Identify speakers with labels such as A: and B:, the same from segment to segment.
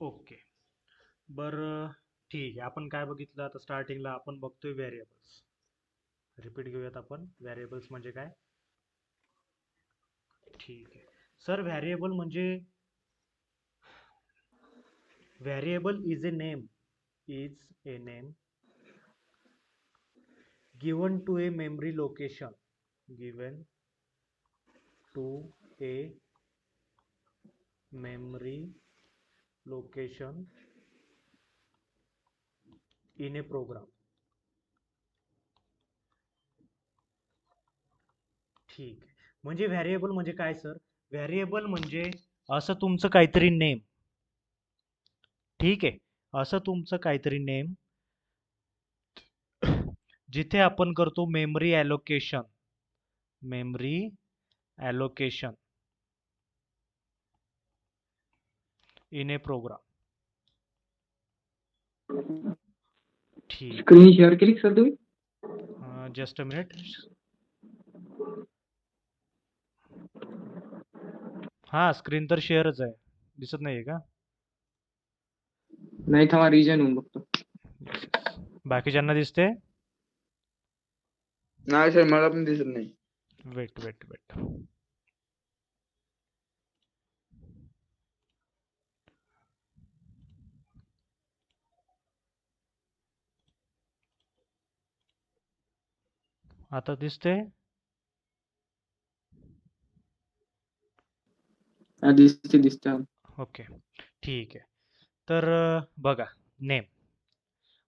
A: Okay. बरं, ठीक आहे. आपण काय बघितलं आता स्टार्टिंगला आपण बघतोय व्हेरिएबल्स. रिपीट घेऊयात आपण. व्हेरिएबल्स म्हणजे काय? ठीक आहे. Sir variable is a name given to a memory location given to a memory location in a program. ठीक आहे. म्हणजे व्हेरिएबल म्हणजे काय सर? व्हेरिएबल म्हणजे असं तुमचं काहीतरी नेम. ठीक आहे. असं तुमचं काहीतरी नेम जिथे आपण करतो memory allocation in a program. ठीक.
B: स्क्रीन शेअर केली सर तुम्ही?
A: Just a minute. हा, स्क्रीन तर शेअरच आहे. दिसत नाहीये का?
B: नाही, थांबा रिजन होऊन बघतो.
A: Yes yes. बाकीच्यांना दिसते?
C: नाही सर, मला पण दिसत नाही.
A: Wait wait wait. आता दिसते?
B: दिसते.
A: ओके. ठीक आहे. तर बघा, नेम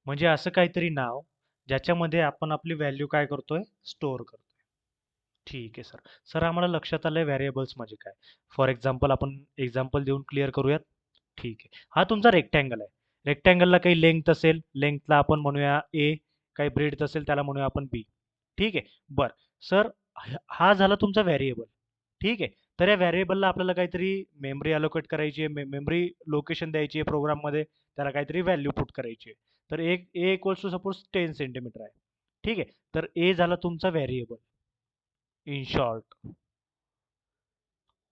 A: म्हणजे असं काहीतरी नाव ज्याच्यामध्ये आपण आपली व्हॅल्यू काय करतोय? स्टोअर करतोय. ठीक आहे सर. सर आम्हाला लक्षात आलंय व्हेरिएबल्स म्हणजे काय. फॉर एक्झाम्पल आपण एक्झाम्पल देऊन क्लिअर करूयात. ठीक आहे. हा तुमचा रेक्टँगल आहे. रेक्टँगलला काही लेंग्थ असेल, लेंग्थला आपण म्हणूया ए, काही ब्रेडथ असेल त्याला म्हणूया आपण बी. ठीक आहे. बरं सर, हा झाला तुमचा व्हेरिएबल. ठीक आहे. तर या व्हेरिएबलला आपल्याला काहीतरी मेमरी अलोकेट करायची आहे, मेमरी लोकेशन द्यायची आहे प्रोग्राममध्ये, त्याला काहीतरी व्हॅल्यू पुट करायची आहे. तर एक ए इक्वल्स टू सपोज 10 सेंटीमीटर आहे. ठीक आहे. तर ए झाला तुमचा व्हेरिएबल इन शॉर्ट.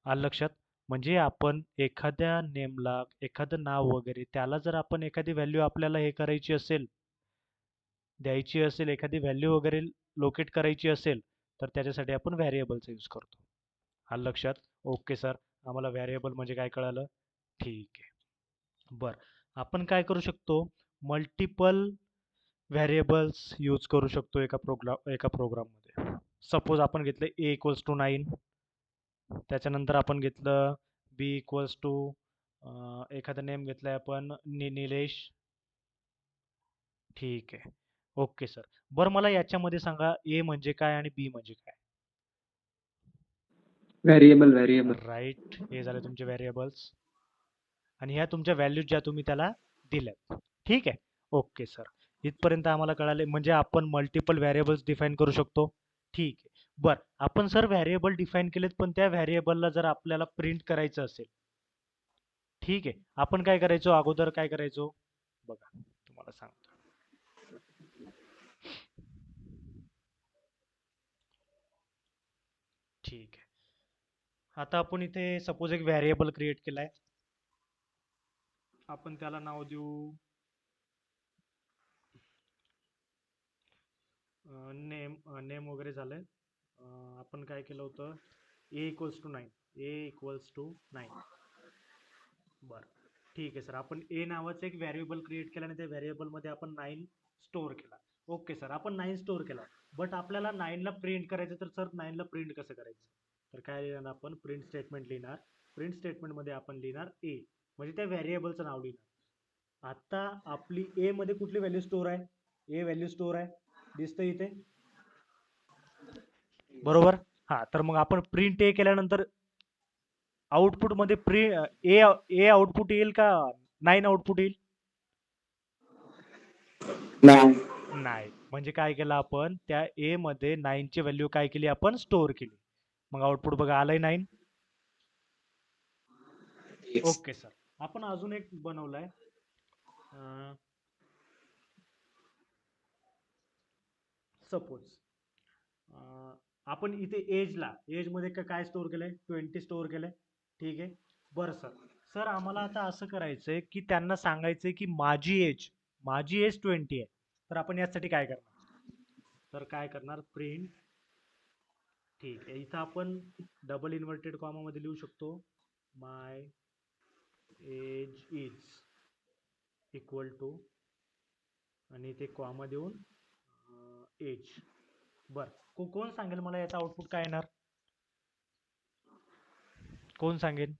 A: आलं लक्षात? म्हणजे आपण एखाद्या नेमला, एखादं नाव वगैरे त्याला जर आपण एखादी व्हॅल्यू आपल्याला हे करायची असेल, द्यायची असेल, एखादी व्हॅल्यू वगैरे लोकेट करायची असेल, तर त्याच्यासाठी आपण व्हेरिएबलचा यूज करतो. आलं लक्षात? Okay sir. आम्हाला व्हेरिएबल म्हणजे काय कळालं? ठीक आहे. बरं, आपण काय करू शकतो? मल्टिपल व्हेरिएबल्स यूज करू शकतो एका प्रोग्राममध्ये. सपोज आपण घेतलं ए इक्वल्स टू 9. त्याच्यानंतर आपण घेतलं बी इक्वल्स टू एखादं नेम घेतलंय आपण निलेश. ठीक आहे. Okay sir. बरं, मला याच्यामध्ये सांगा ए म्हणजे काय आणि बी म्हणजे काय?
B: व्हेरिएबल.
A: राईट. हे झाले तुमचे व्हेरिएबल्स आणि ह्या तुमच्या व्हॅल्यूज ज्या तुम्ही त्याला दिल्यात. ठीक आहे. Okay sir. इथपर्यंत आम्हाला कळाले. म्हणजे आपण मल्टिपल व्हेरिएबल्स डिफाईन करू शकतो. ठीक आहे. बरं, आपण सर व्हेरिएबल डिफाईन केलेत, पण त्या व्हेरिएबलला जर आपल्याला प्रिंट करायचं असेल, ठीक आहे, आपण काय करायचो? अगोदर काय करायचो बघा, तुम्हाला सांगतो. ठीक आहे. आता आपण इथे सपोज एक व्हेरिएबल क्रिएट केलाय. आपण त्याला नाव देऊ नेम वगैरे झालंय. आपण काय केलं होतं? ए इक्वल्स टू 9. बरं, ठीक आहे सर. आपण ए नावाचं एक व्हेरिएबल क्रिएट केलं आणि त्या व्हेरिएबलमध्ये आपण 9 स्टोअर केला. ओके सर, आपण 9 स्टोअर केला. बट आपल्याला 9ला प्रिंट करायचं, तर सर 9ला प्रिंट कसं करायचं? तर काय लिहिणार आपण? प्रिंट स्टेटमेंट लिहिणार. प्रिंट स्टेटमेंटमध्ये आपण लिहिणार ए, म्हणजे त्या व्हेरिएबलचं नाव लिहिणार. आता आपली ए मध्ये कुठली व्हॅल्यू स्टोअर आहे? ए व्हॅल्यू स्टोअर आहे, दिसतं इथे, बरोबर? हा, तर मग आपण प्रिंट ए केल्यानंतर आउटपुट मध्ये ए आउटपुट येईल का 9 आउटपुट येईल? नाही. म्हणजे काय केलं आपण? त्या ए मध्ये 9 ची व्हॅल्यू काय केली? आपण स्टोअर केली. मग आउटपुट बघा आलंय 9. Okay sir. आपण अजून एक बनवलाय. सपोज आपण इथे एज मध्ये काय स्टोअर केलंय? 20 स्टोअर केलंय. ठीक आहे. बरं सर, सर आम्हाला आता असं करायचंय की त्यांना सांगायचंय की माझी एज 20 आहे. तर आपण यासाठी काय करणार? तर काय करणार? प्रिंट. ठीक आहे, इथं आपण डबल इन्व्हर्टेड कॉमा मध्ये लिहू शकतो my age is equal to, आणि ते कॉमा देऊन एज. बर, कोण सांगेल मला याचा आउटपुट काय येणार? कोण सांगेल?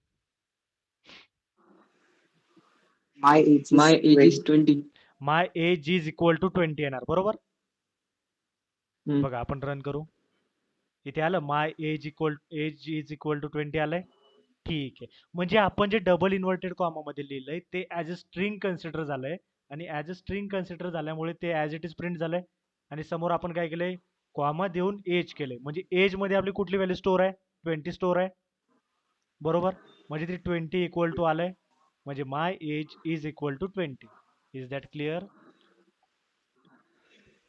C: My age is
B: my age is
C: 20.
B: 20.
A: My age is equal to 20 येणार, बरोबर?
B: हम्म.
A: बघा आपण रन करू. इथे आलं my age is equal to 20 आलंय. ठीक आहे, म्हणजे आपण जे डबल इन्व्हर्टेड कॉमा मध्ये लिहिलंय ते ऍज अ स्ट्रिंग कन्सिडर झालंय, आणि ऍज अ स्ट्रिंग कन्सिडर झाल्यामुळे ते ऍज इट इज प्रिंट झालंय. आणि समोर आपण काय केलंय? कॉमा देऊन एज केलंय, म्हणजे एज मध्ये आपली कुठली व्हॅल्यू स्टोअर आहे? 20 स्टोअर आहे, बरोबर? म्हणजे ते 20 इक्वल टू आलंय, म्हणजे my age is equal to 20. Is that clear?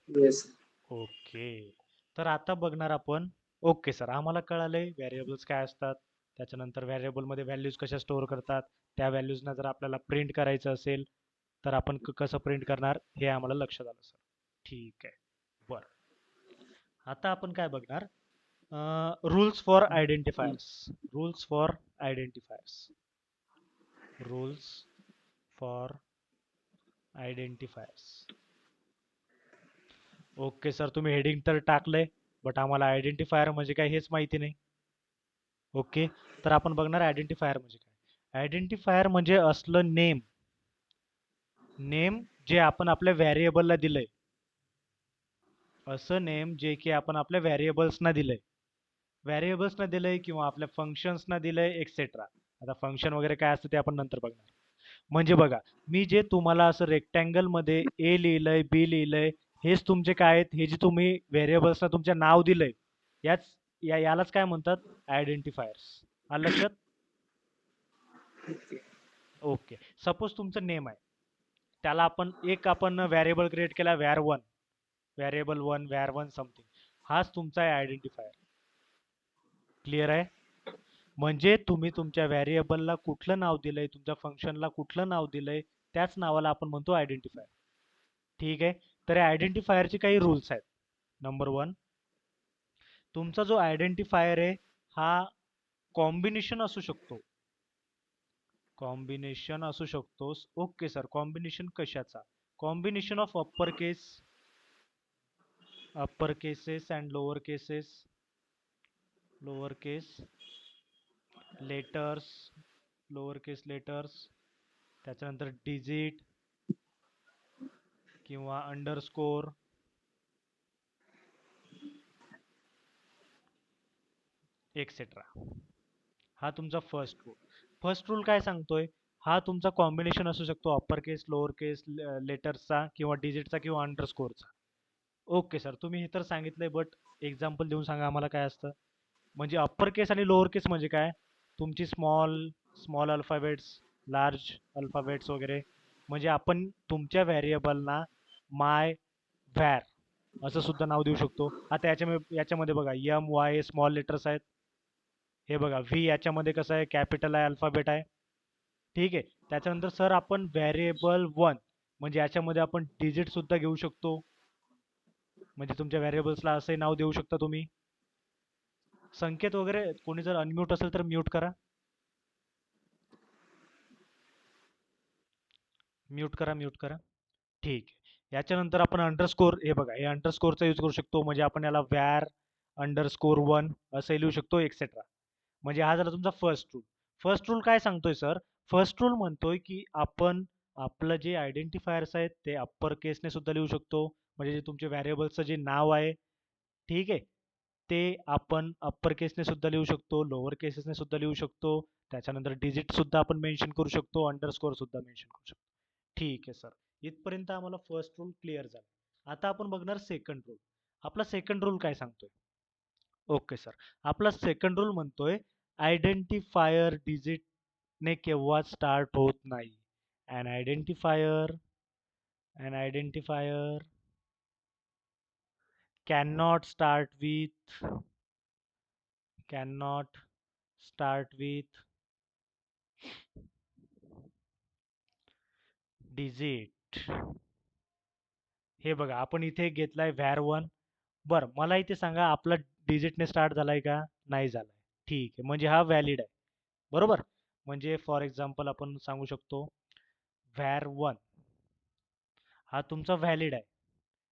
C: Yes.
A: Okay. तर आता बघणार आपण. ओके सर, आम्हाला कळालंय व्हेरिएबल्स काय असतात, त्याच्यानंतर व्हेरिएबलमध्ये व्हॅल्यूज कशा स्टोअर करतात, त्या व्हॅल्यूजना जर आपल्याला प्रिंट करायचं असेल तर आपण कसं प्रिंट करणार हे आम्हाला लक्षात आलं सर. ठीक आहे, बरं. आता आपण काय बघणार? Rules for identifiers. Rules for identifiers. Rules for identifiers. Okay sir, तुम्ही हेडिंग तर टाकलंय, बट आम्हाला आयडेंटिफायर म्हणजे काय हेच माहिती नाही. ओके, तर आपण बघणार आयडेंटिफायर म्हणजे काय. आयडेंटिफायर म्हणजे असलं नेम, जे आपण आपल्या व्हेरिएबलला दिलंय, असं नेम जे की आपण आपल्या व्हेरिएबल्सना दिलंय. व्हेरिएबल्सना दिलंय किंवा आपल्या फंक्शन्सना दिलंय एक्सेट्रा. आता फंक्शन वगैरे काय असतं ते आपण नंतर बघणार. म्हणजे बघा, मी जे तुम्हाला असं रेक्टँगल मध्ये ए लिहिलंय, बी लिहिलंय, हेच तुमचे काय आहेत? हे जे तुम्ही व्हेरिएबल्सना तुमच्या नाव दिलंय, यालाच काय म्हणतात? आयडेंटिफायर्स. आलं लक्षात?
C: Okay.
A: ओके, सपोज तुमचं नेम आहे, त्याला आपण व्हेरिएबल क्रिएट केला var1, व्हेरिएबल 1 var1 समथिंग. हाच तुमचा आहे आयडेंटिफायर. क्लिअर आहे? म्हणजे तुम्ही तुमच्या व्हेरिएबलला कुठलं नाव दिलंय, तुमच्या फंक्शनला कुठलं नाव दिलंय, त्याच नावाला आपण म्हणतो आयडेंटिफायर. ठीक आहे, तर आयडेंटिफायरचे काही रूल्स आहेत. नंबर 1, तुमचा जो आयडेंटिफायर आहे हा कॉम्बिनेशन असू शकतो. कॉम्बिनेशन असू शकतो. ओके सर, कॉम्बिनेशन कशाचा? Combination of upper cases and lower case letters, त्याच्यानंतर डिजिट किंवा अंडरस्कोर, एक्सेट्रा. हा तुमचा फर्स्ट रूल. फर्स्ट रूल काय सांगतोय? हा तुमचा कॉम्बिनेशन असू शकतो अप्पर केस, लोअर केस, लेटर्सचा किंवा डिजिटचा किंवा अंडरस्कोरचा. ओके सर, तुम्ही हे तर सांगितलंय, बट एक्झाम्पल देऊन सांगा आम्हाला काय असतं. म्हणजे अप्पर केस आणि लोअर केस म्हणजे काय? तुमची स्मॉल अल्फाबेट्स, लार्ज अल्फाबेट्स वगैरे. म्हणजे आपण तुमच्या व्हेरिएबलना माय व्हॅर असं सुद्धा नाव देऊ शकतो. आता याच्यामध्ये बघा, एम वाय स्मॉल लेटर्स आहेत. हे बघा, व्ही याच्यामध्ये कसं आहे? कॅपिटल आहे, अल्फाबेट आहे. ठीक आहे, त्याच्यानंतर सर आपण व्हेरिएबल 1 म्हणजे याच्यामध्ये आपण डिजिट सुद्धा घेऊ शकतो. म्हणजे तुमच्या व्हेरिएबल्सला असंही नाव देऊ शकता तुम्ही. संकेत वगैरे कोणी जर अनम्यूट असेल तर म्यूट करा. म्यूट करा. ठीक आहे, याच्यानंतर आपण अंडरस्कोर. हे बघा, हे अंडरस्कोरचा यूज करू शकतो. म्हणजे आपण याला var_1 असं लिहू शकतो, एक्सेट्रा. म्हणजे हा झाला तुमचा फर्स्ट रूल. फर्स्ट रूल काय सांगतोय सर? फर्स्ट रूल म्हणतोय की आपण आपलं जे आयडेंटिफायर्स आहेत ते अप्पर केसने सुद्धा लिहू शकतो. म्हणजे जे तुमचे व्हेरिएबल्सचं जे नाव आहे, ठीक आहे, ते आपण अप्पर केसने सुद्धा लिहू शकतो, लोअर केसेसने सुद्धा लिहू शकतो. त्याच्यानंतर डिजिट सुद्धा आपण मेन्शन करू शकतो, अंडरस्कोर सुद्धा मेन्शन करू शकतो. ठीक आहे सर, इथपर्यंत आम्हाला फर्स्ट रूल क्लिअर झाला. आता आपण बघणार सेकंड रूल. आपला सेकंड रूल काय सांगतोय? ओके सर, आपला सेकंड रूल म्हणतोय आयडेंटिफायर डिजिटने केव्हा स्टार्ट होत नाही. An identifier cannot start with digit. हे बघा आपण इथे घेतलाय var1. बरं मला इथे सांगा आपला डिजिटने स्टार्ट झालाय का? नाही झालाय. ठीक आहे, म्हणजे हा व्हॅलिड आहे. बरोबर? म्हणजे फॉर एक्झाम्पल आपण सांगू शकतो var1 हा तुमचा व्हॅलिड आहे.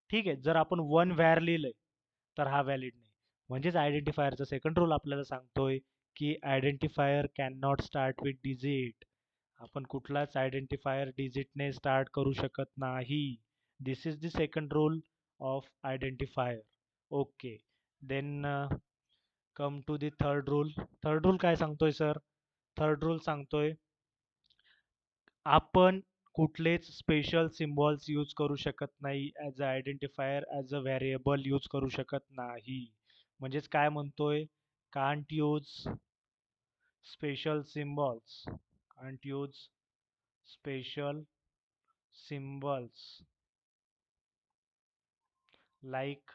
A: ठीक आहे, जर आपण 1 var लिहिलंय तर हा व्हॅलिड नाही. म्हणजेच आयडेंटिफायरचा सेकंड रूल आपल्याला सांगतोय की identifier cannot start with digit. आपण कुठलाच आयडेंटिफायर डिजिटने स्टार्ट करू शकत नाही. This is the second rule of identifier. Okay, then come to the third rule. Third rule काय सांगतोय सर? थर्ड रूल सांगतोय आपण कुठलेच स्पेशल सिम्बॉल्स यूज करू शकत नाही as a identifier, as a variable use करू शकत नाही. म्हणजेच काय म्हणतोय? Can't use special symbols. Can't use special symbols like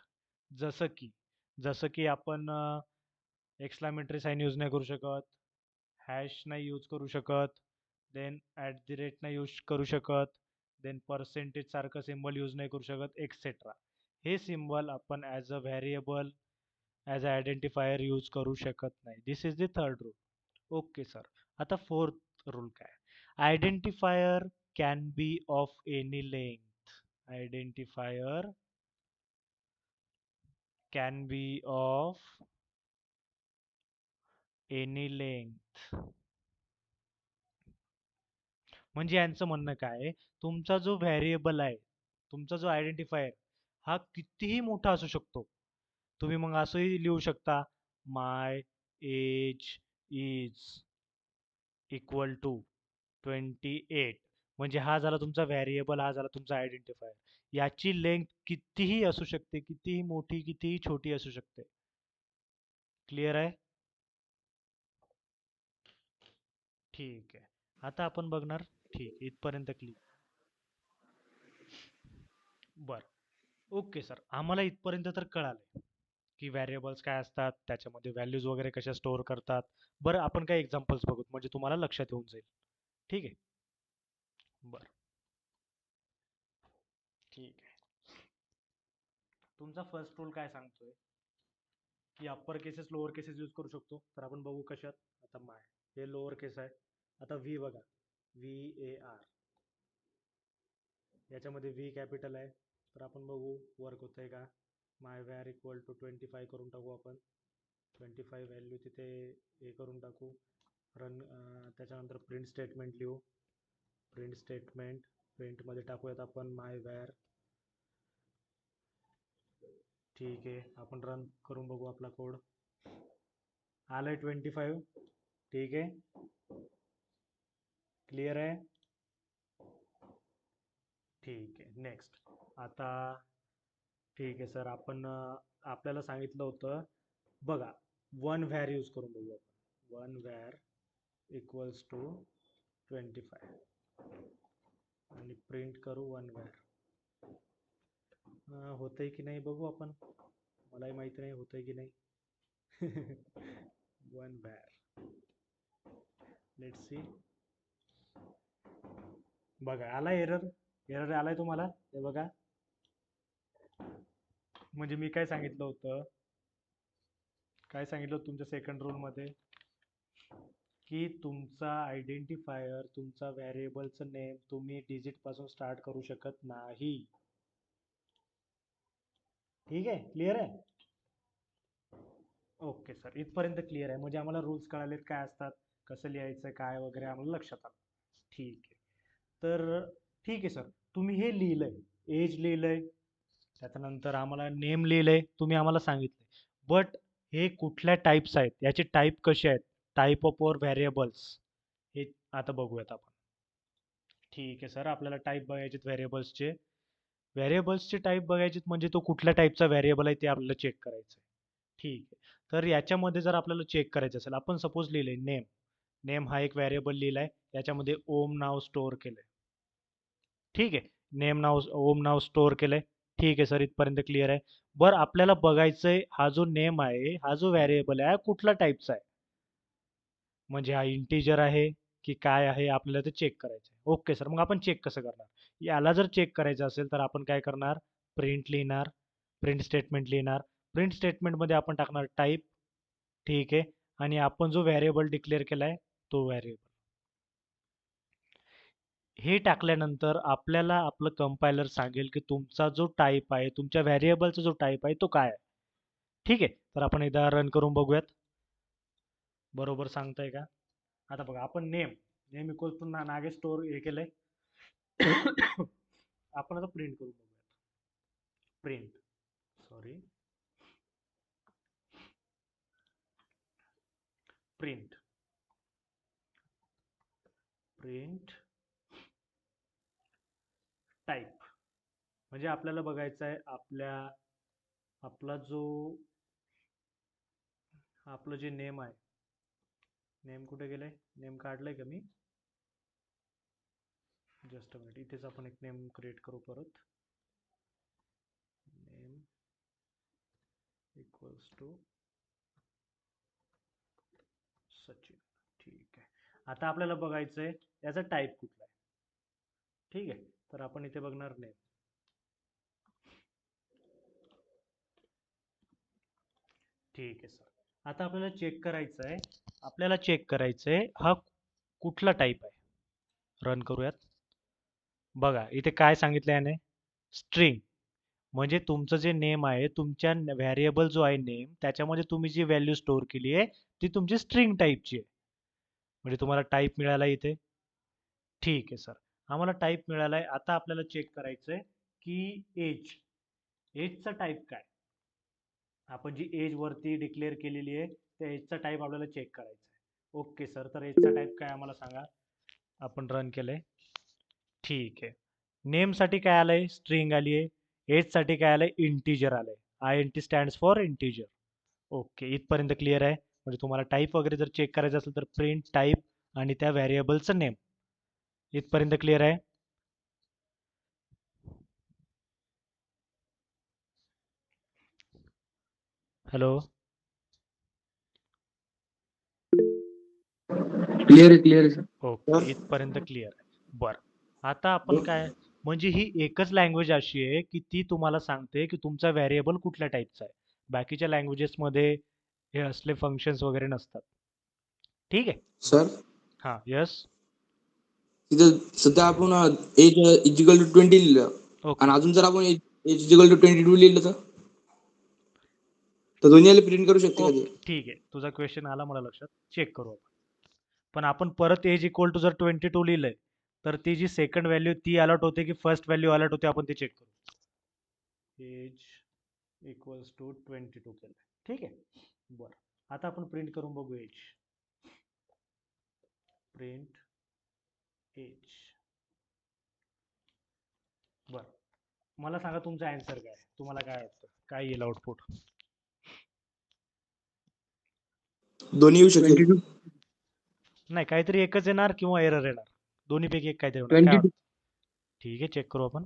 A: जसं की आपण एक्सक्लामेटरी साईन यूज नाही करू शकत, हॅश नाही यूज करू शकत, देन ॲट द रेट नाही यूज करू शकत, देन पर्सेंटेज सारखं सिम्बॉल यूज नाही करू शकत, एक्सेट्रा. हे सिम्बॉल आपण as a variable, as a identifier use करू शकत नाही. This is the third rule. Okay sir. आता फोर्थ रूल काय? Identifier can be of any length. Identifier can be of any length. म्हणजे यांचं म्हणणं काय आहे? तुमचा जो व्हेरिएबल आहे, तुमचा जो आयडेंटिफायर हा कितीही मोठा असू शकतो. तुम्ही मग असंही लिहू शकता my age is equal to 28. म्हणजे हा झाला तुमचा व्हेरिएबल, हा झाला तुमचा आयडेंटिफायर. याची लेंथ कितीही असू शकते, कितीही मोठी, कितीही छोटी असू शकते. क्लिअर आहे? ठीक आहे. आता आपण बघणार. ठीक, इथपर्यंत क्लिअर. बर. ओके सर, आम्हाला इथपर्यंत तर कळालंय की व्हेरिएबल्स काय असतात, त्याच्यामध्ये व्हॅल्यूज वगैरे कशा स्टोअर करतात. बरं आपण काही एक्झाम्पल्स बघूत म्हणजे तुम्हाला लक्षात येऊन जाईल. ठीक आहे. बरं, ठीक आहे. तुमचा फर्स्ट रूल काय सांगतोय की upper cases lower cases use करू शकतो. तर आपण बघू कशात. आता माय हे लोअर केस आहे. आता व्ही बघा, VAR याच्यामध्ये व्ही कॅपिटल आहे. तर आपण बघू वर्क होतंय का. माय व्हॅर इक्वल टू 25 करून टाकू आपण. 25 व्हॅल्यू तिथे हे करून टाकू. रन त्याच्यानंतर प्रिंट स्टेटमेंट लिहू. प्रिंट स्टेटमेंट प्रिंटमध्ये टाकूयात आपण माय व्हॅर. ठीक आहे, आपण रन करून बघू आपला कोड. आलाय 25. ठीक आहे, क्लिअर आहे. ठीक आहे, नेक्स्ट. आता ठीक आहे सर, आपण आपल्याला सांगितलं होतं बघा, वन व्हॅर यूज करून बघू आपण. वन व्हॅर इक्वल्स टू 25 आणि प्रिंट करू वन व्हॅर. होतंय की नाही बघू आपण. मलाही माहिती नाही होतंय की नाही. One where, let's see. बघा आला एरर. एरर आलाय तुम्हाला, हे बघा. म्हणजे मी काय सांगितलं होतं, काय सांगितलं होतं तुमच्या सेकंड रूलमध्ये की तुमचा आयडेंटिफायर, तुमचा व्हेरिएबलचं नेम तुम्ही डिजिट पासून स्टार्ट करू शकत नाही. ठीक आहे, क्लिअर आहे. ओके सर, इथपर्यंत क्लिअर आहे. म्हणजे आम्हाला रूल्स कळालेत काय असतात, कसं लिहायचं काय वगैरे आम्हाला लक्षात आलं. ठीक आहे. तर ठीक आहे सर, तुम्ही हे लिहिलंय, एज लिहिलंय, त्याच्यानंतर आम्हाला नेम लिहिलंय, तुम्ही आम्हाला सांगितलंय. बट हे कुठल्या टाईप्स आहेत, याचे टाईप कसे आहेत, टाईप ऑफ ओर व्हेरिएबल्स, हे आता बघूयात आपण. ठीक आहे सर, आपल्याला टाईप बघायचे व्हेरिएबल्सचे. व्हेरिएबल्सचे टाईप बघायचे म्हणजे तो कुठल्या टाईपचा व्हेरिएबल आहे ते आपल्याला चेक करायचं आहे. ठीक आहे. तर याच्यामध्ये जर आपल्याला चेक करायचं असेल, आपण सपोज लिहिलंय नेम. नेम हा एक व्हेरिएबल लिहिलाय, याच्यामध्ये ओम नाव स्टोअर केलंय. ठीक आहे, नेम नाव ओम नाव स्टोअर केलंय. ठीक आहे सर, इथपर्यंत क्लिअर आहे. बरं आपल्याला बघायचंय हा जो नेम आहे, हा जो व्हेरिएबल आहे, हा कुठला टाईपचा आहे. म्हणजे हा इंटिजर आहे की काय आहे आपल्याला ते चेक करायचं आहे. ओके सर, मग आपण चेक कसं करणार? याला जर चेक करायचं असेल तर आपण काय करणार? प्रिंट लिहिणार, प्रिंट स्टेटमेंट लिहिणार. प्रिंट स्टेटमेंटमध्ये आपण टाकणार टाईप, ठीक आहे, आणि आपण जो व्हेरिएबल डिक्लेअर केलाय तो व्हेरिएबल. हे टाकल्यानंतर आपल्याला आपलं कंपायलर सांगेल की तुमचा जो टाईप आहे, तुमच्या व्हेरिएबलचा जो टाईप आहे तो काय आहे. ठीक आहे, तर आपण एकदा रन करून बघूयात. बरोबर सांगताय का? आता बघा, आपण नेम नेम इक्वल टू नागे स्टोअर हे केलंय. आपण आता प्रिंट करून बघूयात. Print, sorry, print print type. म्हणजे आपल्याला बघायचं आहे आपला जो आपलं जे नेम आहे, नेम कुठे गेलंय? नेम काढलंय का मी? जस्ट अ मिनिट, इथेच आपण एक नेम क्रिएट करू परत. Name equals to Sachin. ठीक आहे. आता आपल्याला बघायचं आहे याचा टाईप कुठला आहे. ठीक आहे, तर आपण इथे बघणार नेम. ठीक आहे सर. आता आपल्याला चेक करायचं आहे हा कुठला टाईप आहे. रन करूयात. बघा इथे काय सांगितलं याने? स्ट्रिंग. म्हणजे तुमचं जे नेम आहे, तुमच्या व्हेरिएबल जो आहे नेम, त्याच्यामध्ये तुम्ही जी व्हॅल्यू स्टोअर केली आहे ती तुमची स्ट्रिंग टाईपची आहे. म्हणजे तुम्हाला टाईप मिळाला इथे. ठीक आहे सर, आम्हाला टाईप मिळालाय. आता आपल्याला चेक करायचंय की एजचा टाईप काय. आपण जी एज वरती डिक्लेअर केलेली आहे त्या एजचा टाईप आपल्याला चेक करायचा आहे. ओके सर, तर एजचा टाईप काय आम्हाला सांगा. आपण रन केलंय. ठीक आहे. नेमसाठी काय आलंय? स्ट्रिंग आली आहे. एजसाठी काय आलंय? इंटिजर आलंय. INT stands for integer. Okay, इथपर्यंत क्लिअर आहे. म्हणजे तुम्हाला टाईप वगैरे जर चेक करायचं असेल तर प्रिंट टाईप आणि त्या व्हेरिएबलचं नेम. इथपर्यंत क्लिअर आहे. हॅलो,
B: क्लिअर आहे सर.
A: ओके, इथपर्यंत क्लिअर आहे. बरं, आता आपण काय, म्हणजे ही एकच लँग्वेज अशी आहे की ती तुम्हाला सांगते की तुमचा व्हेरिएबल कुठल्या टाईपचा आहे. बाकीच्या लँग्वेजेसमध्ये हे असले फंक्शन्स वगैरे नसतात. ठीक आहे.
B: सर
A: हां, यस.
B: तिथं सध्या आपण एज इजिकल टू 20 लिहिलं आणि
A: ओके.
B: अजून जर आपण एज इजिकल टू 22 लिहिलं तर दोन्हीला प्रिंट करू शकते का ते?
A: ओके, ठीक आहे. तुझा क्वेश्चन आला मला लक्षात. चेक करू आपण. पण आपण परत एज इक्वल टू जर 22 लिहिलंय तर ती जी सेकंड व्हॅल्यू ती अलॉट होते की फर्स्ट व्हॅल्यू अलॉट होते आपण ते चेक करू. एज इक्वल्स टू 22 केलं. ठीक आहे. बरं, आता आपण प्रिंट करून बघू एज. Print age. बरं, मला सांगा तुमचा आन्सर काय. तुम्हाला काय वाटतं काय येईल आउटपुट?
B: दोन्ही येऊ शकेल.
D: 22
A: नाही, काहीतरी एकच येणार किंवा एरर येणार. दोन्हीपैकी एक काहीतरी होणार. काय
D: 22
A: वाटतं? ठीक आहे, चेक करू आपण.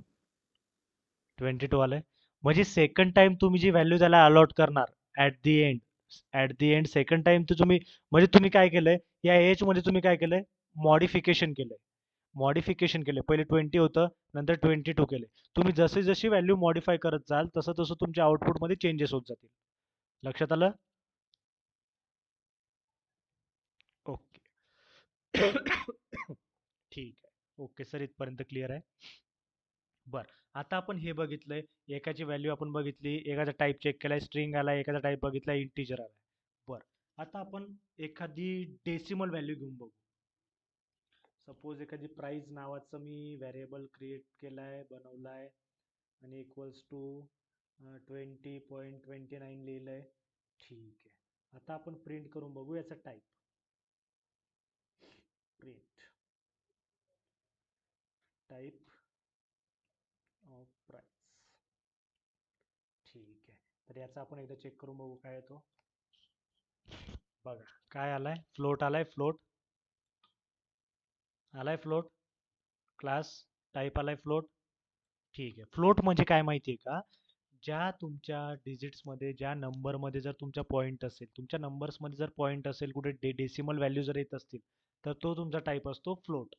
A: 22 आलंय. म्हणजे सेकंड टाइम तुम्ही जी व्हॅल्यू त्याला अलॉट करणार at the end second time तुम्ही, म्हणजे तुम्ही काय केलंय या एज मध्ये तुम्ही काय केलंय? मॉडिफिकेशन केलंय. पहिले 20 होतं, नंतर 22 केलंय. तुम्ही जशी जशी व्हॅल्यू मॉडिफाय करत जाल तसं तसं तुमच्या आउटपुटमध्ये चेंजेस होत जातील. लक्षात आलं? ओके. ठीक आहे. ओके सर, इथपर्यंत क्लिअर आहे. बरं, आता आपण हे बघितलंय, एकाची व्हॅल्यू आपण बघितली, एकाचा टाईप चेक केलाय, स्ट्रिंग आलाय, एकाचा टाईप बघितला, इंटिजर आलाय. बरं, आता आपण एखादी डेसिमल व्हॅल्यू घेऊन बघू. सपोज एखादी प्राइस नावाचं मी व्हेरिएबल क्रिएट केलाय, बनवलाय आणि इक्वल्स टू 20.29 लिहिलंय. ठीक आहे. आता आपण प्रिंट करून बघू याचा type. Print type of price. ठीक आहे, तर याचा आपण एकदा चेक करून बघू काय येतो. बघा काय आलाय? फ्लोट आलाय. फ्लोट क्लास टाईप आलाय फ्लोट. ठीक आहे. फ्लोट म्हणजे काय माहिती आहे का? ज्या तुमच्या डिजिट्समध्ये ज्या नंबरमध्ये जर तुमचा पॉईंट असेल, तुमच्या नंबर्समध्ये जर पॉईंट असेल, कुठे डेसिमल व्हॅल्यू जर येत असतील, तर तो तुमचा टाईप असतो फ्लोट.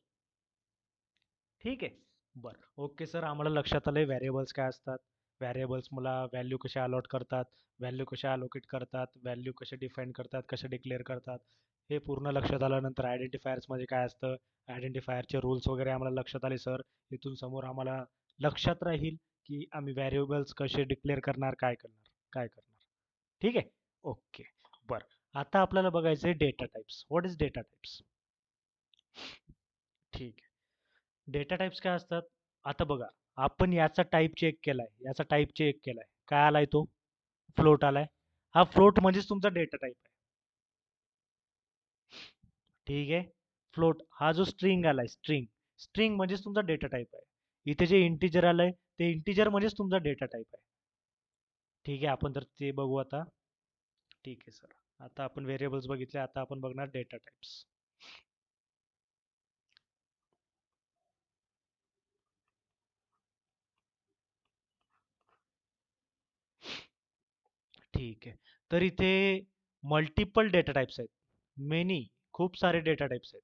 A: ठीक आहे. बरं, ओके सर, आम्हाला लक्षात आलंय व्हॅरिएबल्स काय असतात, व्हॅरिएबल्स मला व्हॅल्यू कशा अलॉट करतात, व्हॅल्यू कशा अलोकेट करतात, व्हॅल्यू कशा डिफाईन करतात, कशा डिक्लेअर करतात, हे पूर्ण लक्षात आल्यानंतर आयडेंटिफायर्समध्ये काय असतं, आयडेंटिफायरचे रूल्स वगैरे आम्हाला लक्षात आले सर. इथून समोर आम्हाला लक्षात राहील की आम्ही व्हॅरिएबल्स कसे डिक्लेअर करणार, काय करणार, काय करणार. ठीक आहे. ओके. बरं, आता आपल्याला बघायचं आहे data types. What is data types? ठीक आहे. डेटा टाइप्स काय असतात? आता बघा, आपण याचा टाईप चेक केलाय, याचा टाईप चेक केलाय, काय आलाय तो? फ्लोट आलाय. हा फ्लोट म्हणजेच तुमचा डेटा टाईप आहे. ठीक आहे. फ्लोट हा जो स्ट्रिंग आलाय, स्ट्रिंग, स्ट्रिंग म्हणजेच तुमचा डेटा टाईप आहे. इथे जे इंटिजर आलंय ते इंटिजर म्हणजेच तुमचा डेटा टाईप आहे. ठीक आहे, आपण तर ते बघू आता. ठीक आहे सर, आता आपण व्हेरिएबल्स बघितले, आता आपण बघणार डेटा टाइप्स. ठीक आहे. तर इथे मल्टिपल डेटा टाइप्स आहेत. मेनी, खूप सारे डेटा टाइप्स आहेत.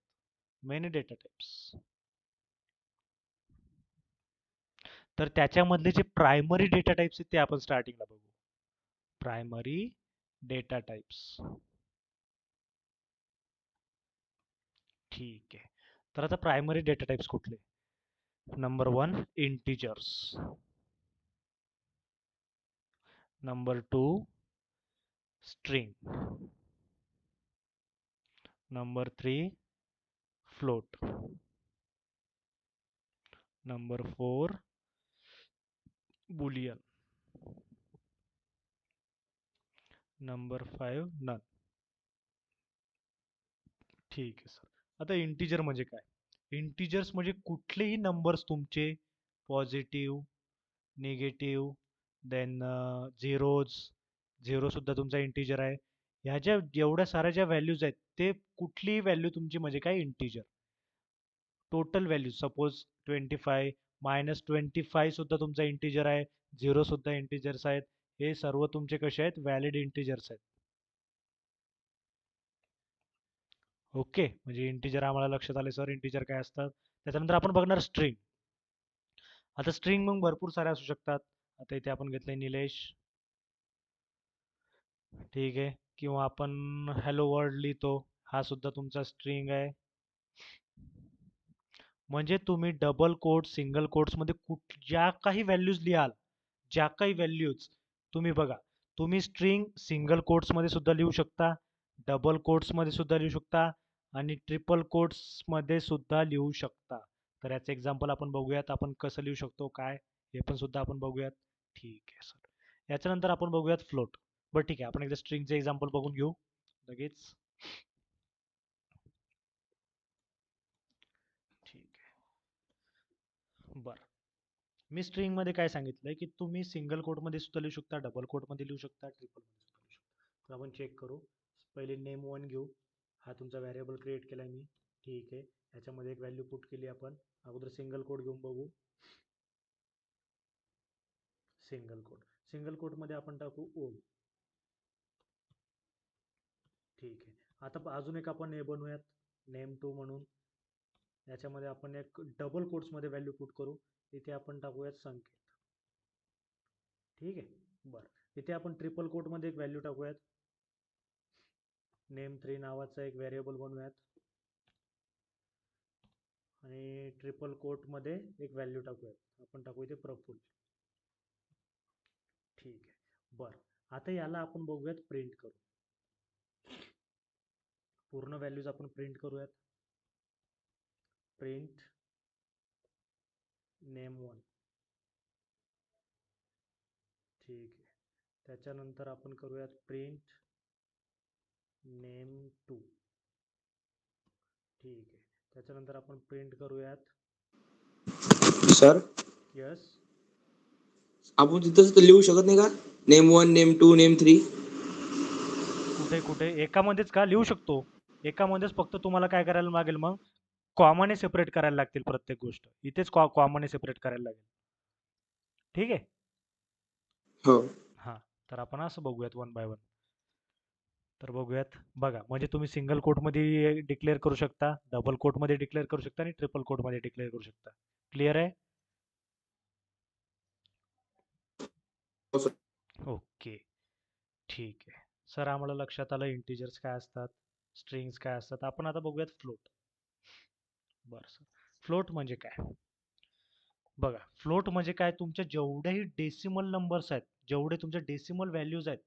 A: Many data types. तर त्याच्यामधले जे प्रायमरी डेटा टाइप्स आहेत ते आपण स्टार्टिंगला बघू. Primary data types. ठीक आहे. तर आता प्रायमरी डेटा टाइप्स कुठले? Number 1 integers. Number 2 string. Number 3 float. Number 4 boolean. Number 5 none. ठीक आहे सर. आता इंटिजर म्हणजे काय? इंटिजर्स म्हणजे कुठलेही नंबर्स तुमचे, positive, negative, then zeros, zero सुद्धा तुमचा इंटिजर आहे. ह्या ज्या एवढ्या साऱ्या ज्या व्हॅल्यूज आहेत ते कुठलीही व्हॅल्यू तुमची म्हणजे काय इंटिजर. टोटल व्हॅल्यू सपोज 25 -25 सुद्धा तुमचा इंटिजर आहे, झिरो सुद्धा इंटिजर्स आहेत. हे सर्व तुमचे कसे आहेत? व्हॅलिड इंटिजर्स आहेत. ओके, म्हणजे इंटिजर आम्हाला लक्षात आले सर, इंटिजर काय असतात. त्याच्यानंतर आपण बघणार स्ट्रिंग. आता स्ट्रिंग मग भरपूर सारे असू शकतात. आता इथे आपण घेतलंय निलेश. ठीक आहे. किंवा आपण हॅलो वर्ल्ड लिहितो, हा सुद्धा तुमचा स्ट्रिंग आहे. म्हणजे तुम्ही डबल कोट, सिंगल कोट्समध्ये ज्या काही व्हॅल्यूज लिहाल, ज्या काही व्हॅल्यूज तुम्ही बघा, तुम्ही स्ट्रिंग सिंगल कोट्समध्ये सुद्धा लिहू शकता, डबल कोट्समध्ये सुद्धा लिहू शकता आणि ट्रिपल कोट्समध्ये सुद्धा लिहू शकता. तर याचं एक्झाम्पल आपण बघूयात, आपण कसं लिहू शकतो काय, हे पण सुद्धा आपण बघूयात. ठीक आहे सर. याच्यानंतर आपण बघूयात फ्लोट. बरं ठीक आहे, आपण एकदा स्ट्रिंगचे एक्झाम्पल बघून घेऊ लगेच. ठीक आहे. बरं, मी स्ट्रिंगमध्ये काय सांगितलंय की तुम्ही सिंगल कोटमध्ये सुद्धा लिहू शकता, डबल कोटमध्ये लिहू शकता, ट्रिपलमध्ये सुद्धा लिहू शकता. तर आपण चेक करू. पहिले नेम 1 घेऊ. हा तुमचा व्हॅरिएबल क्रिएट केलाय मी. ठीक आहे. याच्यामध्ये एक व्हॅल्यू पुट केली आपण. अगोदर सिंगल कोट घेऊन बघू. सिंगल कोट, सिंगल कोटमध्ये आपण टाकू ओम. ठीक आहे. आता अजून एक आपण हे बनवूयात, नेम 2 म्हणून. याच्यामध्ये आपण एक डबल कोट्समध्ये व्हॅल्यू पुट करू. इथे आपण टाकूयात संकेत. ठीक आहे. बरं, इथे आपण ट्रिपल कोटमध्ये एक व्हॅल्यू टाकूयात. नेम 3 नावाचा एक व्हेरिएबल बनवूयात आणि ट्रिपल कोटमध्ये एक व्हॅल्यू टाकूयात. आपण टाकू इथे प्रफुल्ल. ठीक आहे. बरं, आता याला आपण बघूयात प्रिंट करू. पूर्ण व्हॅल्यूज आपण प्रिंट करूयात. Print name 1. ठीक आहे. त्याच्यानंतर आपण करूयात प्रिंट नेम 2. ठीक आहे. त्याच्यानंतर आपण प्रिंट करूयात.
B: Sir,
A: yes.
B: आपण तिथंच तर लिहू शकत नाही का? Name 1, name 2, name 3.
A: कुठे कुठे एकामध्येच का लिहू शकतो? एकामध्येच, फक्त तुम्हाला काय करायला लागेल मग, कॉमाने सेपरेट करायला लागतील प्रत्येक गोष्ट. इथेच कॉमाने सेपरेट करायला लागेल. ठीक आहे.
B: हो.
A: हां, तर आपण असं बघूयात वन बाय वन. तर बघूयात. बघा, म्हणजे तुम्ही सिंगल कोटमध्ये डिक्लेअर करू शकता, डबल कोटमध्ये डिक्लेअर करू शकता आणि ट्रिपल कोटमध्ये डिक्लेअर करू शकता. क्लिअर आहे?
B: हो सर.
A: ओके, ठीक आहे. सर आम्हाला लक्षात आलं इंटिजर्स काय असतात, स्ट्रिंग्स काय असतात. आपण आता बघूयात फ्लोट. बरं सर, फ्लोट म्हणजे काय? बघा, फ्लोट म्हणजे काय, तुमच्या जेवढेही डेसिमल नंबर्स आहेत, जेवढे तुमचे डेसिमल व्हॅल्यूज आहेत,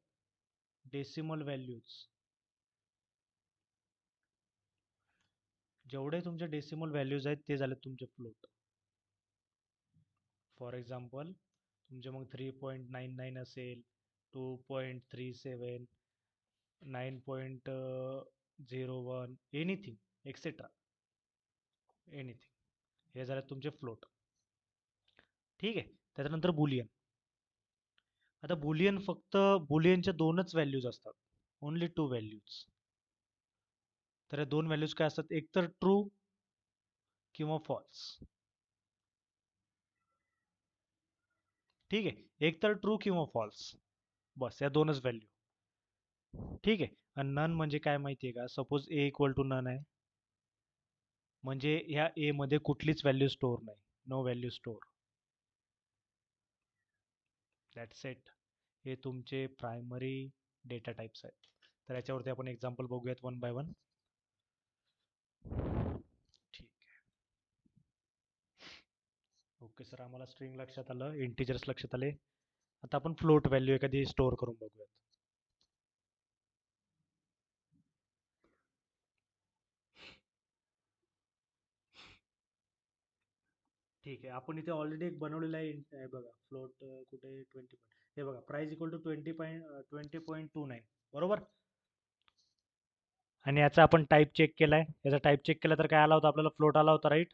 A: डेसिमल व्हॅल्यूज, जेवढे तुमचे डेसिमल व्हॅल्यूज आहेत ते झाले तुमचे फ्लोट. फॉर एक्झाम्पल तुमचे मग 3.99 असेल, 2.37, 9.01, एनिथिंग एक्सेट्रा, एनिथिंग, हे झाले तुमचे फ्लोट. ठीक आहे. त्याच्यानंतर बुलियन. आता बुलियन फक्त बुलियनच्या दोनच व्हॅल्यूज असतात, ओनली 2 व्हॅल्यूज. तर या दोन व्हॅल्यूज काय असतात, एक तर ट्रू किंवा फॉल्स. ठीक आहे, एक तर ट्रू किंवा फॉल्स, बस या दोनच व्हॅल्यू. ठीक आहे. आणि नन म्हणजे काय माहिती आहे का, suppose A equal to none आहे, म्हणजे ह्या ए मध्ये कुठलीच व्हॅल्यू स्टोअर नाही, no value store. That's it. हे तुमचे प्रायमरी डेटा टाइप्स आहेत. तर याच्यावरती आपण एक्झाम्पल बघूयात वन बाय वन. ठीक आहे. ओके सर, आम्हाला स्ट्रिंग लक्षात आलं, इंटिजर्स लक्षात आले. आता आपण फ्लोट व्हॅल्यू एखादी स्टोअर करून बघूयात. ठीक आहे, आपण इथे ऑलरेडी एक बनवलेला आहे बघा, फ्लोट कुठे 20. हे बघा, प्राइस इक्वल टू 20.29, बरोबर. आणि याचा आपण टाईप चेक केलाय, याचा टाईप चेक केला तर काय आला होता आपल्याला, फ्लोट आला होता, राईट.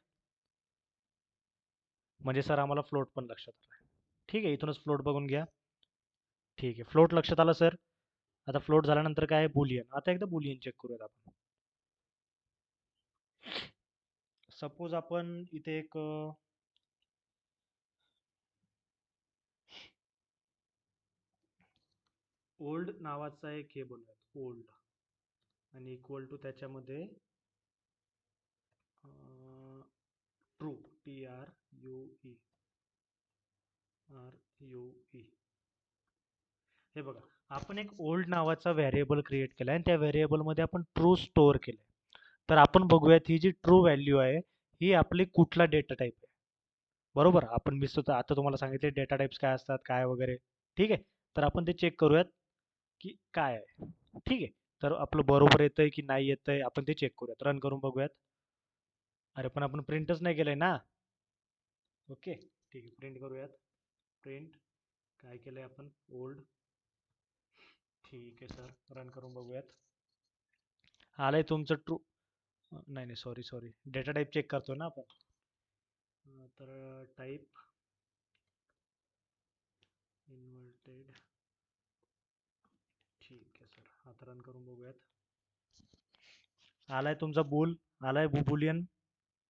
A: म्हणजे सर आम्हाला फ्लोट पण लक्षात आला. ठीक आहे, इथूनच फ्लोट बघून घ्या. ठीक आहे, फ्लोट लक्षात आलं सर. आता फ्लोट झाल्यानंतर काय आहे, बुलियन. आता एकदा बुलियन चेक करूयात आपण. सपोज आपण इथे एक ओल्ड नावाचा एक हे बनवूयात, ओल्ड, आणि इक्वल टू त्याच्यामध्ये ट्रू, TRUE, RUE. हे बघा, आपण एक ओल्ड नावाचा व्हेरिएबल क्रिएट केलाय आणि त्या व्हेरिएबलमध्ये आपण ट्रू स्टोअर केलंय. तर आपण बघूयात ही जी ट्रू व्हॅल्यू आहे ही आपली कुठला डेटा टाईप आहे. बरोबर, आपण मी सुद्धा आता तुम्हाला सांगितले डेटा टाइप्स काय असतात काय वगैरे. ठीक आहे, तर आपण ते चेक करूयात की काय आहे. ठीक आहे, तर आपलं बरोबर येतंय की नाही येतंय आपण ते चेक करूयात, रन करून बघूयात. अरे पण आपण प्रिंटच नाही केलंय ना. ओके, ठीक आहे, प्रिंट करूयात. प्रिंट काय केलंय आपण, ओल्ड. ठीक आहे सर, रन करून बघूयात. आलंय तुमचं ट्रू. नाही नाही, sorry sorry, data type check करतो ना आपण. तर टाईप इन्व्हर्टेड. ठीक आहे सर, आता रन करून बघूयात. आलाय तुमचा बुल, आलाय बुलियन.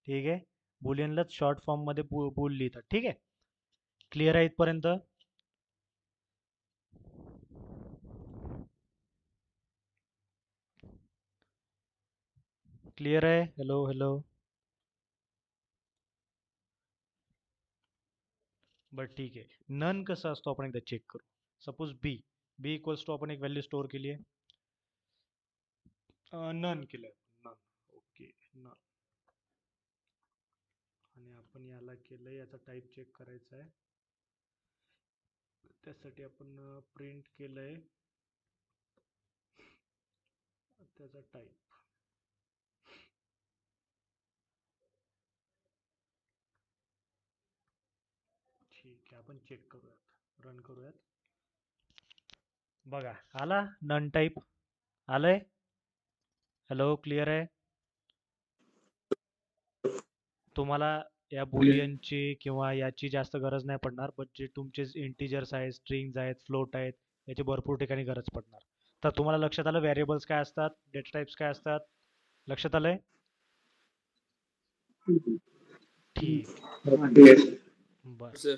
A: ठीक आहे, बुलियनलाच शॉर्ट फॉर्म मध्ये बुल लिहितात. ठीक आहे, क्लिअर आहे इथपर्यंत. क्लिअर आहे, हॅलो हॅलो. बरं ठीक आहे, नन कसं असतो आपण एकदा चेक करू. Suppose B, B equals to आपण एक व्हॅल्यू स्टोअर केली आहे, नन केलंय, नन. Okay, none. आणि आपण याला केलंय, याचा टाईप चेक करायचा आहे. त्यासाठी आपण प्रिंट केलंय त्याचा टाईप. ठीक आहे, आपण चेक करूयात, रन करूयात. बघा, आला नन टाईप, आलंय. हॅलो, क्लिअर आहे. तुम्हाला या बुलियनची किंवा याची जास्त गरज नाही पडणार, पण जे तुमचे इंटिजर्स आहेत, स्ट्रिंग्स आहेत, फ्लोट आहेत, याची भरपूर ठिकाणी गरज पडणार. तर तुम्हाला लक्षात आलं व्हेरिएबल्स काय असतात, डेटा टाइप्स काय असतात, लक्षात आलंय. ठीक,
B: Yes.
A: बर,
B: सर.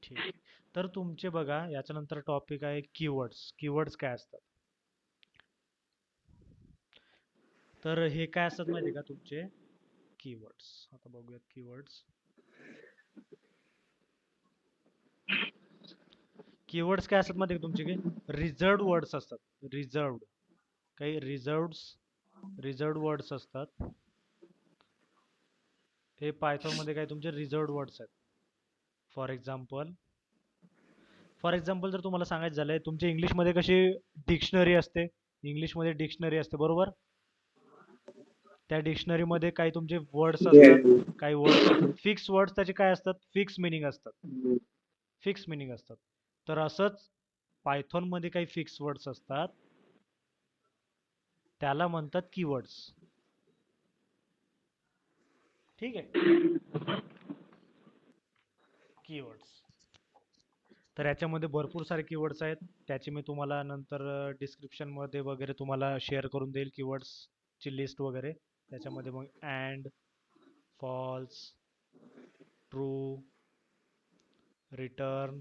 A: ठीक आहे. तर तुमचे बघा याच्यानंतर टॉपिक आहे कीवर्ड्स. कीवर्ड्स काय असतात? तर हे काय असतात माहिती आहे का तुमचे कीवर्ड्स. आता बघूयात कीवर्ड्स. कीवर्ड्स काय असतात माहिती आहे का तुमचे की रिझर्वड वर्ड्स असतात. रिझर्वड काही रिझर्वड वर्ड्स असतात. हे पायथॉन मध्ये काही तुमचे रिझर्वड वर्ड्स आहेत. फॉर एक्झाम्पल जर तुम्हाला सांगायचं झालंय तुमच्या इंग्लिशमध्ये कशी डिक्शनरी असते. इंग्लिशमध्ये डिक्शनरी असते बरोबर. त्या डिक्शनरीमध्ये काही तुमचे वर्ड्स असतात. काही वर्ड्स फिक्स वर्ड्स त्याचे काय असतात फिक्स मिनिंग असतात. फिक्स मिनिंग असतात. तर असंच पायथॉन मध्ये काही फिक्स वर्ड्स असतात. त्याला म्हणतात कीवर्ड्स. ठीक आहे. कीवर्ड्स. तर याच्यामध्ये भरपूर सारे कीवर्ड्स आहेत. त्याची मी तुम्हाला नंतर डिस्क्रिप्शन मध्ये वगैरे तुम्हाला शेअर करून देईल कीवर्ड्स ची लिस्ट वगैरे. त्याच्यामध्ये मग and, false, true, return,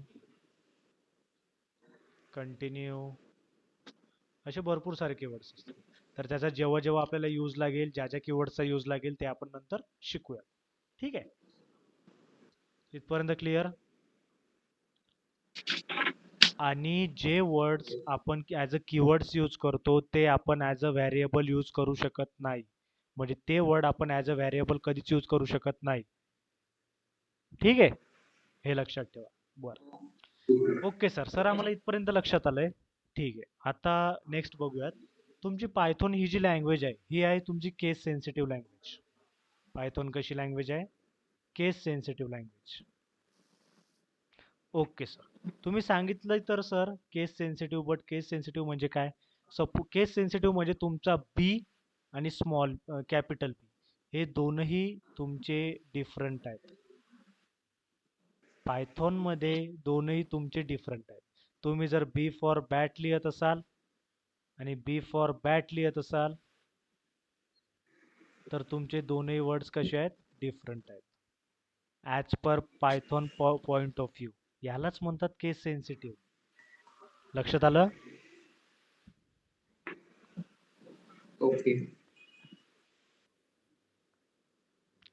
A: continue असे भरपूर सारे कीवर्ड्स असतात. तर त्याचा जेव्हा जेव्हा आपल्याला यूज लागेल, ज्या ज्या कीवर्डचा यूज लागेल ते आपण नंतर शिकूया. ठीक आहे. इथपर्यंत क्लिअर? आणि जे वर्ड्स आपण ॲज अ कीवर्ड्स यूज करतो ते आपण ॲज अ व्हेरिएबल यूज करू शकत नाही. म्हणजे ते वर्ड आपण ॲज अ व्हेरिएबल कधीच यूज करू शकत नाही. ठीक आहे. हे लक्षात ठेवा. बरं. Okay sir. सर आम्हाला इथपर्यंत लक्षात आलंय. ठीक आहे. आता नेक्स्ट बघूयात. तुमची पायथॉन ही जी लँग्वेज आहे ही आहे तुमची केस सेन्सिटिव्ह लँग्वेज. पायथॉन कशी लँग्वेज आहे? केस सेन्सिटिव्ह लँग्वेज. Okay sir. तुम्ही सांगितलं तर sir case sensitive, but case sensitive म्हणजे काय? केस सेन्सिटिव्ह म्हणजे तुमचा बी आणि स्मॉल कॅपिटल बी हे दोनही तुमचे डिफरंट आहेत. पायथॉन मध्ये दोनही तुमचे डिफरंट आहेत. तुम्ही जर बी फॉर बॅट लिहत असाल आणि बी फॉर बॅट लिहत असाल तर तुमचे दोनही वर्ड्स कसे आहेत? डिफरंट आहेत. As per Python point of view. यालाच म्हणतात केस सेन्सिटिव्ह. लक्षात आलं?
B: ओके.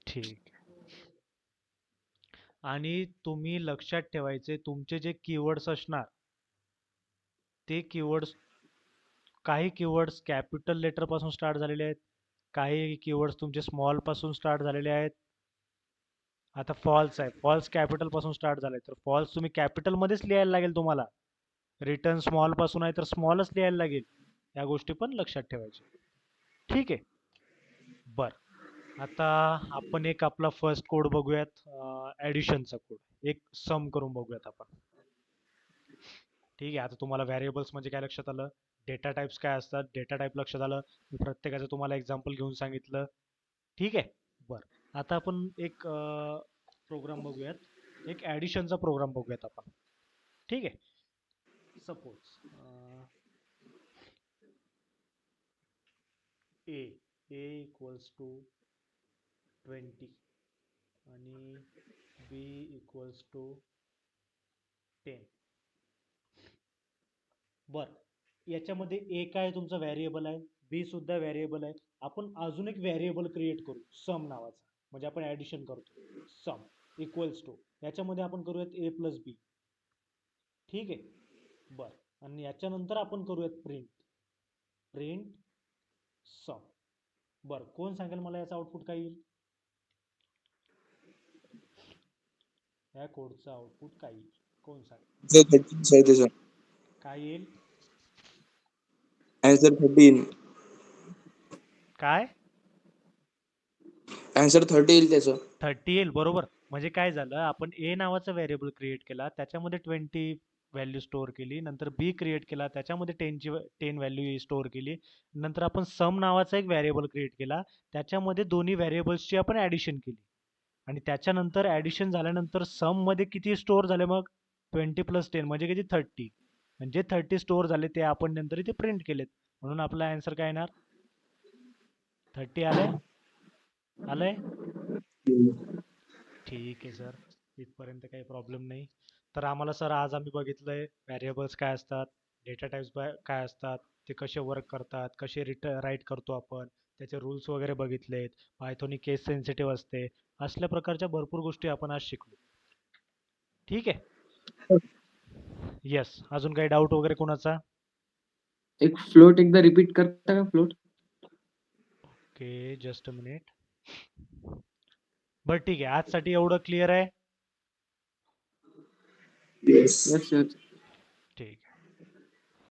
A: ठीक. आणि तुम्ही लक्षात ठेवायचे तुमचे जे कीवर्ड्स असणार ते कीवर्ड्स काही कीवर्ड्स कॅपिटल लेटर पासून स्टार्ट झालेले आहेत. काही कीवर्ड्स तुमचे स्मॉल पासून स्टार्ट झालेले आहेत. आता फॉल्स आहे. फॉल्स कॅपिटल पासून स्टार्ट झालाय तर फॉल्स तुम्ही कॅपिटल मध्येच लिहायला लागेल तुम्हाला. रिटर्न स्मॉल पासून आहे तर स्मॉलच लिहायला लागेल. या गोष्टी पण लक्षात ठेवायच्या. ठीक आहे. बर. आता आपण एक आपला फर्स्ट कोड बघूयात ॲडिशनचा कोड. एक सम करून बघूयात आपण. ठीक आहे. आता तुम्हाला व्हेरिएबल्स म्हणजे काय लक्षात आलं? डेटा टाइप्स काय असतात? डेटा टाइप लक्षात आलं. मी प्रत्येकाचं तुम्हाला एक्झाम्पल घेऊन सांगितलं. ठीक आहे. बरं. आता आपण एक प्रोग्राम बघूयात. एक ॲडिशनचा प्रोग्राम बघूयात आपण. ठीक आहे. सपोज ए इक्वल्स टू 20 आणि बी इक्वल्स टू 10. बर. याच्यामध्ये ए काय तुमचा व्हेरिएबल आहे, बी सुद्धा व्हेरिएबल आहे. आपण अजून एक व्हेरिएबल क्रिएट करू सम नावाचा. म्हणजे आपण ऍडिशन करतो सम इक्वल्स टू. याच्यामध्ये आपण करूयात ए प्लस बी. ठीक आहे. बर. आणि याच्यानंतर आपण करूयात प्रिंट सम. बर. कोण सांगेल मला याचा आउटपुट काय येईल? या कोडचा आउटपुट काय येईल? कोण सांगेल?
B: 13 आहे त्याचा.
A: काय येईल?
B: आन्सर 13.
A: काय?
B: आन्सर 30 येईल त्याचं.
A: 30 येईल बरोबर. म्हणजे काय झालं आपण ए नावाचा व्हेरिएबल क्रिएट केला त्याच्यामध्ये 20 व्हॅल्यू स्टोअर केली. नंतर बी क्रिएट केला त्याच्यामध्ये 10 व्हॅल्यू स्टोअर केली. नंतर आपण सम नावाचा एक व्हेरिएबल क्रिएट केला त्याच्यामध्ये दोन्ही व्हेरिएबल्सची आपण ॲडिशन केली. आणि त्याच्यानंतर ॲडिशन झाल्यानंतर सम मध्ये किती स्टोअर झाले मग 20 प्लस 10 म्हणजे किती 30. म्हणजे 30 स्टोअर झाले ते आपण नंतर इथे प्रिंट केलेत. म्हणून आपला आन्सर काय येणार? 30 आलंय. आलंय. ठीक आहे सर. इथपर्यंत काही प्रॉब्लेम नाही. तर आम्हाला सर आज आम्ही बघितलंय व्हेरिएबल्स काय असतात, डेटा टाइप्स काय असतात, ते कसे वर्क करतात, कसे राईट करतो आपण, त्याचे रूल्स वगैरे बघितलेत, पायथॉन ही केस सेन्सिटिव्ह असते. असल्या प्रकारच्या भरपूर गोष्टी आपण आज शिकलो. ठीक आहे. येस, अजून काही डाऊट वगैरे कोणाचा?
C: एक फ्लोट एकदा रिपीट करता का float?
A: Okay, just a minute. बरं ठीक आहे, आजसाठी एवढं क्लिअर आहे.
C: Yes sir.